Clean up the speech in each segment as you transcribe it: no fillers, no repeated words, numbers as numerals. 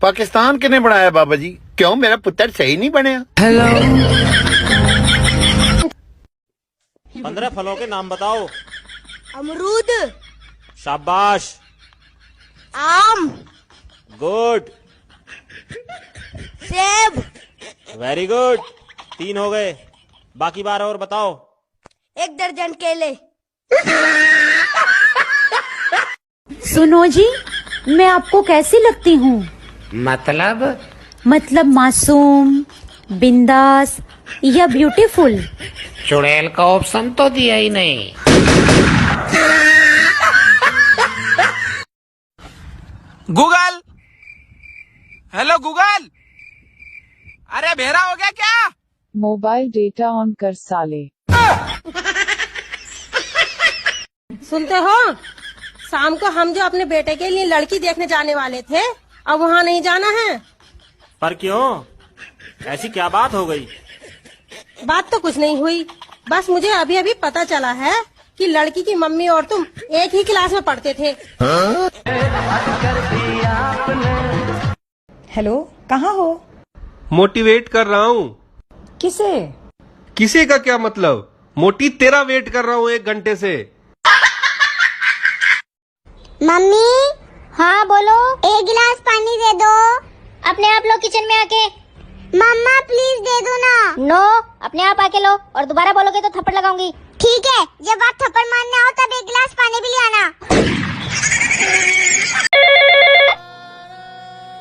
पाकिस्तान किने बनाया बाबा जी? क्यों मेरा पुत्र सही नहीं बनया? हेलो 15 फलों के नाम बताओ। अमरूद, शाबाश, आम, गुड, सेब, वेरी गुड। 3 हो गए, बाकी 12 और बताओ। 1 दर्जन केले। सुनो जी, मैं आपको कैसी लगती हूँ? मतलब मासूम, बिंदास या ब्यूटीफुल? चुड़ैल का ऑप्शन तो दिया ही नहीं। गूगल, हेलो गूगल, अरे भेड़ा हो गया क्या? मोबाइल डेटा ऑन कर साले। सुनते हो, शाम को हम जो अपने बेटे के लिए लड़की देखने जाने वाले थे, अब वहाँ नहीं जाना है। पर क्यों? ऐसी क्या बात हो गई? बात तो कुछ नहीं हुई, बस मुझे अभी अभी पता चला है कि लड़की की मम्मी और तुम एक ही क्लास में पढ़ते थे। हेलो, कहाँ हो? मोटिवेट कर रहा हूँ। किसे? किसे का क्या मतलब? मोटी तेरा वेट कर रहा हूँ 1 घंटे से। मम्मी, हाँ बोलो। 1 गिलास पानी दे दो। अपने आप लो किचन में आके। मम्मा प्लीज दे दो ना। नो, अपने आप आके लो, और दोबारा बोलोगे तो थप्पड़ लगाऊंगी। ठीक है, जब आप थप्पड़ मारने आओ तब 1 गिलास पानी भी ले आना।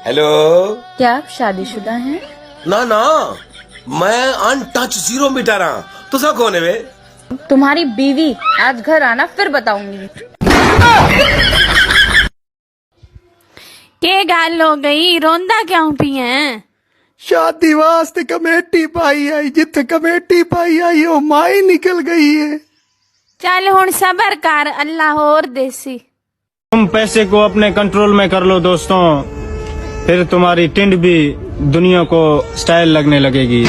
हेलो, क्या आप शादीशुदा हैं? ना ना, मैं अनटच 0 मीटर हाँ। तुसा कौन है वे? तुम्हारी बीवी। आज घर आना फिर बताऊंगी। के गाल हो गई, रोंदा क्यों पी हैं? शादी वास्ते कमेटी पाई आई, जिथे कमेटी पाई आई वो माई निकल गई है। चल हुण सबर कर, अल्लाह और देसी। तुम पैसे को अपने कंट्रोल में कर लो दोस्तों, फिर तुम्हारी टिंड भी दुनिया को स्टाइल लगने लगेगी।